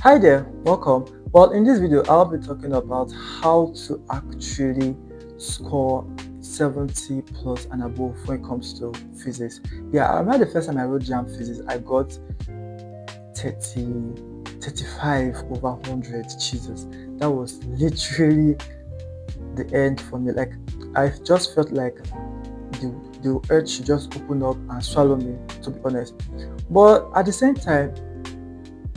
Hi there, welcome. Well, in this video, I'll be talking about how to actually score 70 plus and above when it comes to physics. Yeah, I remember the first time I wrote JAMB physics, I got 35 over 100. Jesus, that was literally the end for me. Like, I just felt like the earth should just open up and swallow me, to be honest. But at the same time,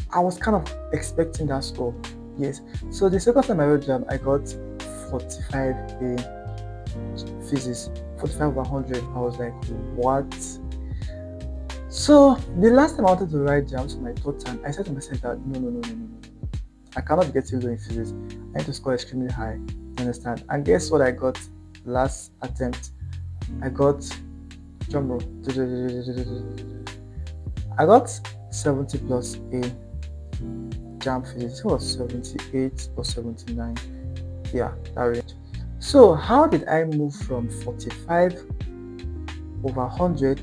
I was kind of expecting that score. Yes. So the second time I wrote JAMB, I got 45 in physics, 45 over 100. I was like, what? So the last time I wanted to write JAMB, so my third time, I said to myself that no. I cannot get low in physics. I need to score extremely high. You understand? And guess what I got last attempt? I got drum roll. I got 70 plus in JAMB physics. It was 78 or 79. Yeah, that range. So how did I move from 45 over 100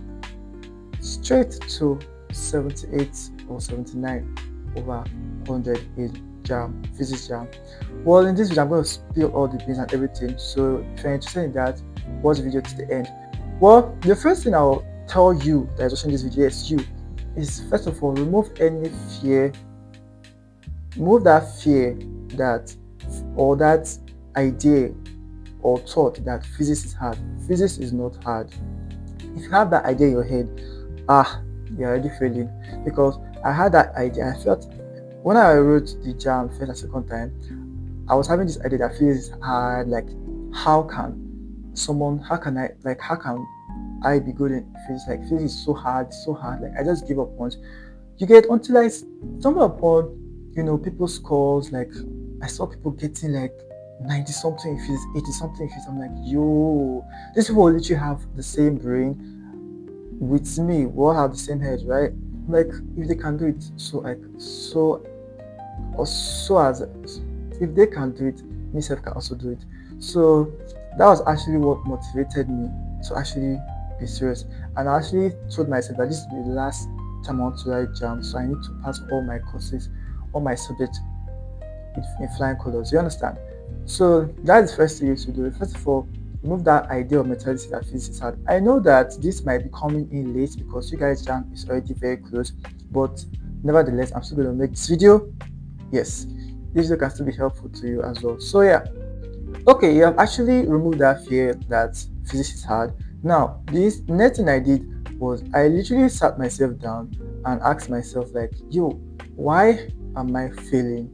straight to 78 or 79 over 100 in JAMB, physics JAMB? Well, in this video, I'm going to spill all the beans and everything. So if you're interested in that, watch the video to the end. Well, the first thing I'll tell you that is watching this video, is first of all, remove any fear. Remove that fear or that idea or thought that physics is hard. Physics is not hard. If you have that idea in your head, you're already failing. Because I had that idea. I felt when I wrote the JAMB first and second time, I was having this idea that physics is hard. Like, how can I be good in physics? Like, physics is so hard. Like, I just give up once. You get until I stumble upon people's scores. Like, I saw people getting like 90 something in physics, 80 something in physics. I'm like, yo, these people literally have the same brain with me. We all have the same head, right? Like, if they can do it, if they can do it, myself can also do it. So that was actually what motivated me to actually be serious. And I actually told myself that this is the last time I want to write JAMB, so I need to pass all my courses, all my subjects in flying colors. You understand? So that's the first thing you should do. First of all, remove that idea of mentality that physics is hard. I know that this might be coming in late because you guys' JAMB is already very close, but nevertheless, I'm still going to make this video. Yes, this video can still be helpful to you as well. So yeah, okay, you have actually removed that fear that physics is hard. Now, this next thing I did was I literally sat myself down and asked myself, like, yo, why am I failing?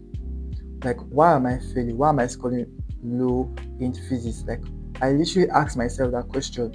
Like, why am I failing? Why am I scoring low in physics? Like, I literally asked myself that question,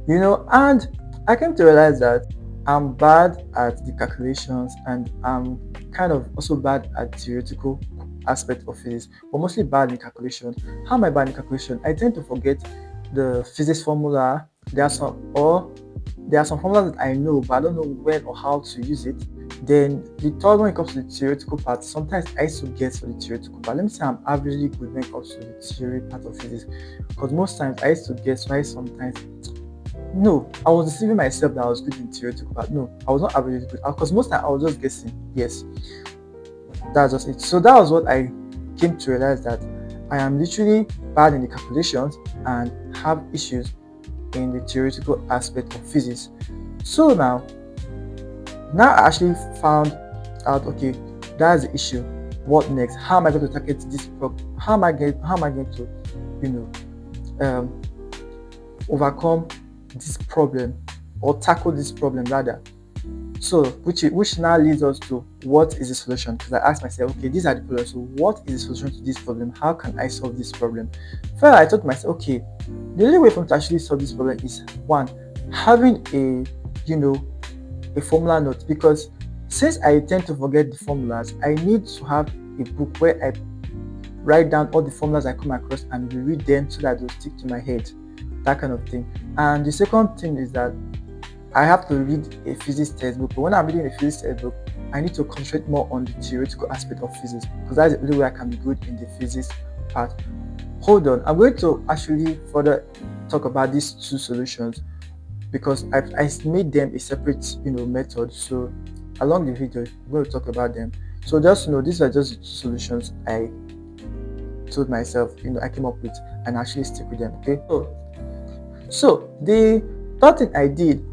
and I came to realize that I'm bad at the calculations and I'm kind of also bad at theoretical aspect of physics, but mostly bad in calculation. How am I bad in calculation? I tend to forget the physics formula. There are some formulas that I know, but I don't know when or how to use it. Then the third, when it comes to the theoretical part, sometimes I used to guess for the theoretical part. Let me say I'm averagely good when it comes to the theory part of physics, because most times I used to guess, right? Sometimes no, I was deceiving myself that I was good in theoretical part. No, I was not averagely good, because most times I was just guessing. Yes, that's just it. So that was what I came to realize, that I am literally bad in the calculations and have issues in the theoretical aspect of physics. So now I actually found out, okay, that's the issue. What next? How am I going to tackle this problem? How am I going to overcome this problem, or tackle this problem rather? So which now leads us to, what is the solution? Because I asked myself, okay, these are the problems, so what is the solution to this problem? How can I solve this problem? First, I thought to myself, okay, the only way for me to actually solve this problem is, one, having a formula note, because since I tend to forget the formulas, I need to have a book where I write down all the formulas I come across and reread them so that they'll stick to my head, that kind of thing. And the second thing is that I have to read a physics textbook. But when I'm reading a physics textbook, I need to concentrate more on the theoretical aspect of physics, because that's the only way I can be good in the physics part. Hold on, I'm going to actually further talk about these two solutions, because I made them a separate method. So along the video, we're going to talk about them. So just know these are just the solutions I told myself, I came up with, and actually stick with them. Okay. So the third thing I did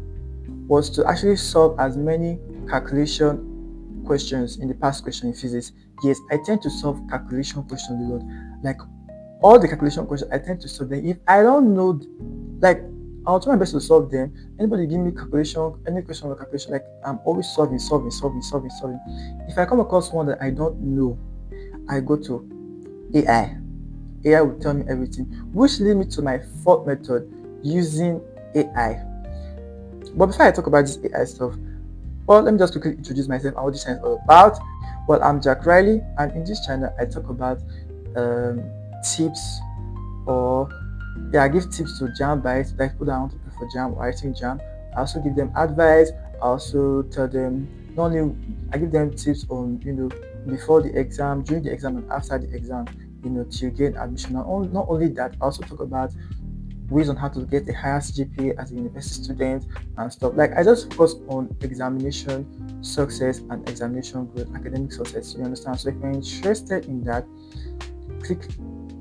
was to actually solve as many calculation questions in the past question in physics. Yes, I tend to solve calculation questions a lot. Like all the calculation questions, I tend to solve them. If I don't know, like I'll try my best to solve them. Anybody give me calculation, any question on calculation, like I'm always solving. If I come across one that I don't know, I go to AI. AI will tell me everything, which leads me to my fourth method, using AI. But before I talk about this AI stuff, well, let me just quickly introduce myself and what this channel is all about. Well, I'm Jack Riley, and in this channel, I talk about tips, or I give tips to JAMB buyers, like people that want to pay for JAMB or writing JAMB. I also give them advice. I also tell them, not only I give them tips on before the exam, during the exam, and after the exam, to gain admission. Not only that, I also talk about ways on how to get a higher GPA as a university student and stuff. Like I just focus on examination success and examination growth, academic success. You understand? So if you're interested in that, click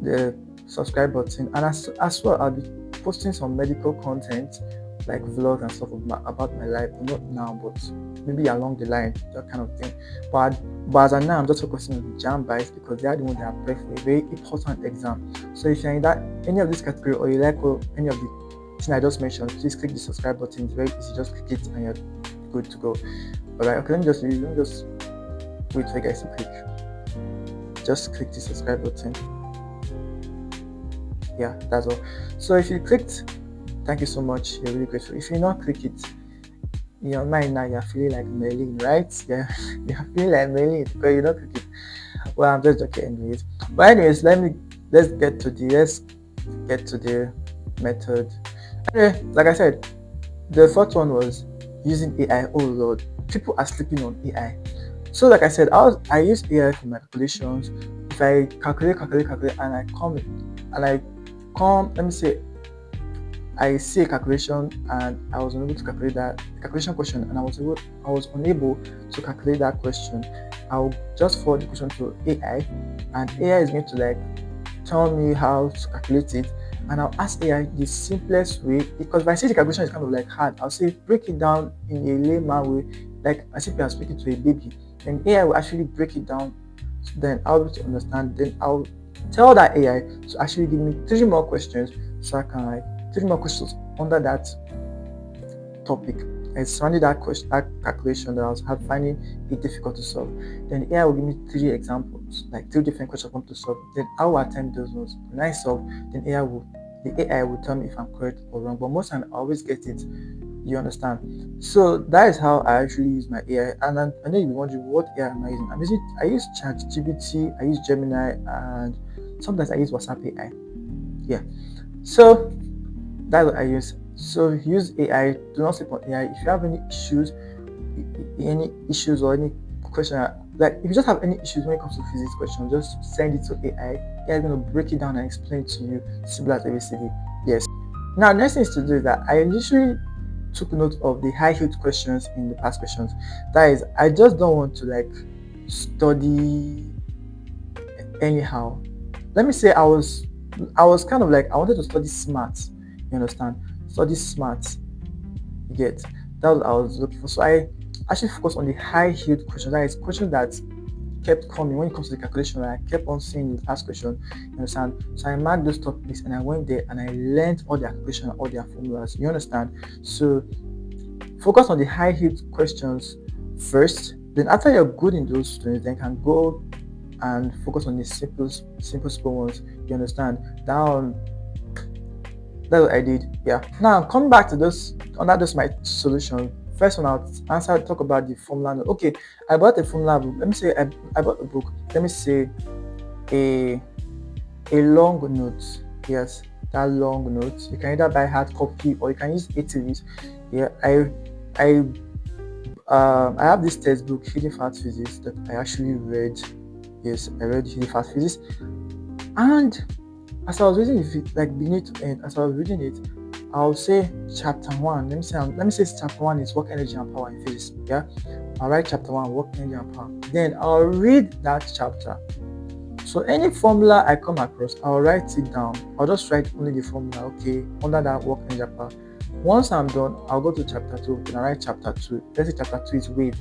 the subscribe button, and as well, I'll be posting some medical content like vlogs and stuff about my life. Not now, but maybe along the line, that kind of thing. But as of now, I'm just focusing on the JAMB bias because they are the ones that are prepared for a very important exam. So if you're in any of this category, or you like any of the things I just mentioned, please click the subscribe button. It's very easy. Just click it and you're good to go. Alright, okay, let me just wait for you guys to click. Just click the subscribe button. Yeah, that's all. So if you clicked, thank you so much. You're really grateful. If you not click it, in your mind now you're feeling like mailing, right? Yeah, you're feeling like mailing because you don't click it. Well, I'm just joking anyways. But anyways, let's get to the method. Anyway, like I said, the first one was using AI. Oh Lord, people are sleeping on AI. So like I said, I use AI for my calculations. If I calculate, and I come, let me say I see a calculation and I was unable to calculate that calculation question, and I was unable to calculate that question, I'll just forward the question to AI, and AI is going to tell me how to calculate it, and I'll ask AI the simplest way, because if I see the calculation is kind of hard, I'll say break it down in a layman way, like as if you are speaking to a baby, and AI will actually break it down. Then I'll be able to understand. Then I'll tell that AI to actually give me 3 more questions, so I can 3 more questions under that topic. I surrounded that calculation that I was finding it difficult to solve. Then AI will give me 3 examples, 3 different questions I want to solve. Then I will attempt those ones. When I solve, then the AI will tell me if I'm correct or wrong. But most time I always get it. You understand? So that is how I actually use my AI. And then you'll be wondering, what AI am I using? I use ChatGPT, I use Gemini, and sometimes I use WhatsApp AI. Yeah. So that's what I use. So use AI. Do not sleep on AI. If you have any issues or any question, if you just have any issues when it comes to physics questions, just send it to AI. AI is going to break it down and explain to you simple as ABCD. Yes. Now, next thing is to do is that I literally took note of the high-yield questions in the past questions. That is, I just don't want to study anyhow. Let me say I was kind of I wanted to study smart. You understand? Study smart. You get? That was what I was looking for. So I actually focused on the high-yield questions. That is, questions that kept coming when it comes to the calculation. I kept on seeing the past question. You understand? So I marked those topics and I went there and I learned all their calculation and all their formulas. You understand? So focus on the high-yield questions first. Then after you're good in those students, then can go and focus on the simple ones. You understand? That's what I did. Yeah. Now coming back to my solution. First one, I'll talk about the formula note. Okay, I bought a formula book. Let me say I bought a book. Let me say a long note. Yes, that long note. You can either buy hard copy or you can use ATVs. Yeah, I have this textbook, Hidden Fast Physics, that I actually read. Yes, I read Hidden Fast Physics, and as I was reading it, beginning to end, as I was reading it, I'll say chapter 1. Let me say chapter 1 is work, energy, and power in physics. Yeah. I'll write chapter 1, working energy and power. Then I'll read that chapter. So any formula I come across, I'll write it down. I'll just write only the formula, okay, under that working energy and power. Once I'm done, I'll go to chapter 2, then I write chapter 2. Let's say chapter 2 is wave.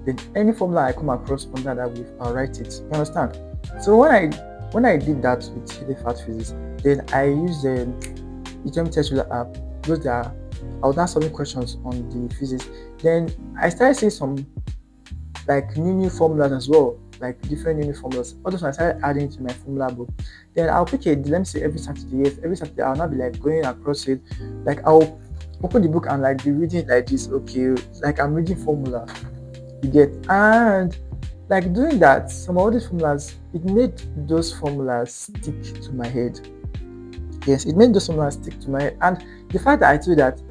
Then any formula I come across under that wave, I'll write it. You understand? So when I did that with hidden fact physics, then I used the JAMB Text app. Those are, I was now solving questions on the physics. Then I started seeing some like new formulas as well, like different new formulas. All those I started adding to my formula book. Then I'll pick it. Let me say every Saturday. Yes, every Saturday I'll not be like going across it. Like I'll open the book and like be reading it like this. Okay, like I'm reading formula. You get, and like doing that, some of these formulas, it made those formulas stick to my head. Yes, it made those formulas stick to my head. And the fact that I told that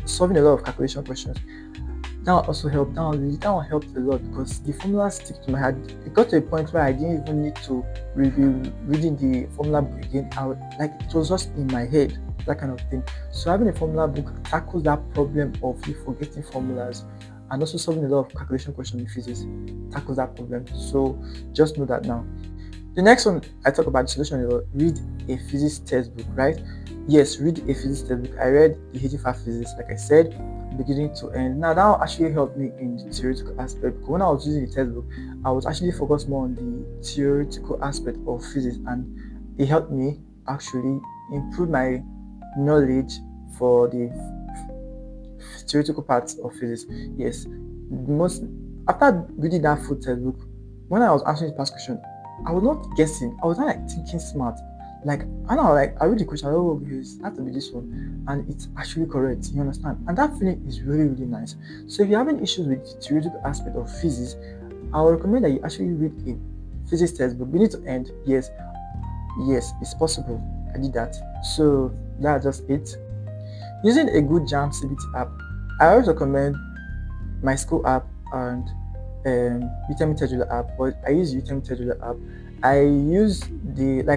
solving a lot of calculation questions, that also helped. That one helped a lot because the formulas stick to my head. It got to a point where I didn't even need to review reading the formula book again. Like it was just in my head, that kind of thing. So having a formula book tackles that problem of you forgetting formulas, and also solving a lot of calculation questions in physics tackles that problem. So just know that now. The next one I talk about the solution is read a physics textbook, right? Yes, read a physics textbook. I read the hidden fact physics, like I said, beginning to end. Now that actually helped me in the theoretical aspect, because when I was using the textbook, I was actually focused more on the theoretical aspect of physics, and it helped me actually improve my knowledge for the theoretical parts of physics. Yes, after reading that full textbook, when I was answering the past question, I was not guessing. I was not like thinking smart. Like I read the question, oh, it has to be this one, and it's actually correct. You understand? And that feeling is really nice. So if you're having issues with the theoretical aspect of physics, I would recommend that you actually read a physics textbook. Beginning to end, yes, it's possible. I did that. So that's just it. Using a good JAMB CBT app, I always recommend my school app and VideoEditor app, but I use VideoEditor app. I use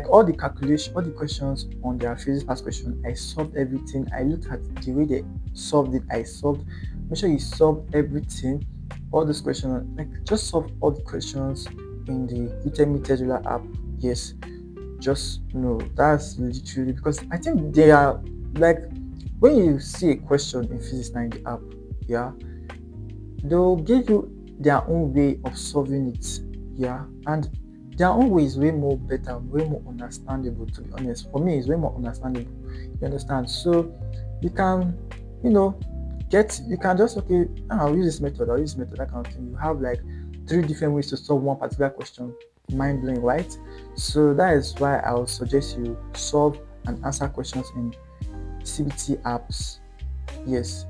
all the questions on their physics past question. I solved everything. I looked at the way they solved it. Make sure you solve everything, all those questions. Like just solve all the questions in the VideoEditor app. Yes, just know that's literally because I think they are like when you see a question in physics 9 in the app, yeah, they'll give you their own way of solving it, yeah, and their own way is way more better, way more understandable. To be honest, for me, it's way more understandable. You understand? So you can, you can just I'll use this method, that kind of thing. You have like 3 different ways to solve one particular question. Mind blowing, right? So that is why I would suggest you solve and answer questions in CBT apps. Yes.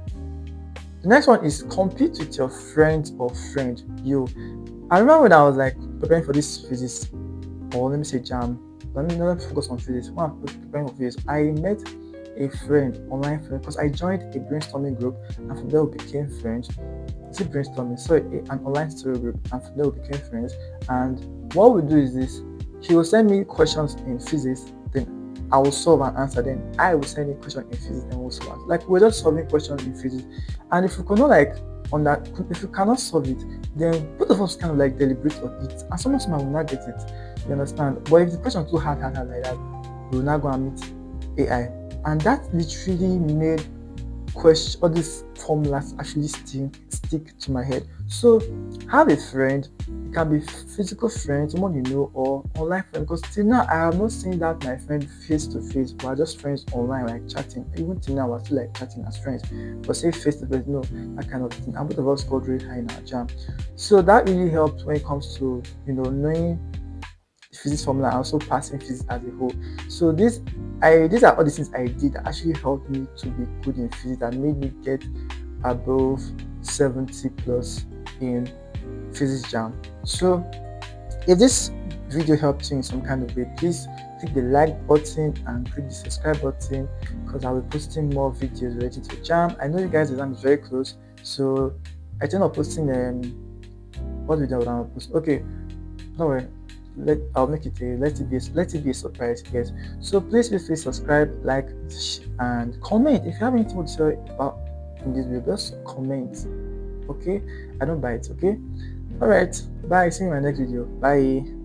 The next one is compete with your friends or friend. I remember when I was like preparing for this physics, or let me say JAMB. Let me not focus on physics. When I'm preparing for physics, I met a friend, online friend, because I joined a brainstorming group, and from there we became friends. It's brainstorming, so an online story group, and from there we became friends. And what we do is this: he will send me questions in physics, then I will solve and answer. Then I will send him questions in physics, and we'll solve. Like we're just solving questions in physics. And if you cannot if you cannot solve it, then both of us kind of like deliberate on it, and some of us will not get it. You understand? But if the question is too hard like that, we will not go and meet AI, and that literally made all these formulas actually stick to my head. So have a friend. It can be physical friend, someone you know, or online friend, because till now I have not seen that my friend face to face. We are just friends online, like chatting. Even till now we're still like chatting as friends, but say face to face, no, that kind of thing. And both of us got really high in our JAMB. So that really helps when it comes to knowing the physics formula and also passing physics as a whole. So these are all the things I did that actually helped me to be good in physics and made me get above 70 plus in physics JAMB. So if this video helped you in some kind of way, please click the like button and click the subscribe button, because I'll be posting more videos related to JAMB. I know you guys' exam is very close, so I tend to posting what video would I post? Okay, don't worry. I'll make it let it be a surprise, guys. So please subscribe, like, and comment. If you have anything to say about in this video, just comment. Okay, I don't buy it. Okay, all right, bye. See you in my next video. Bye.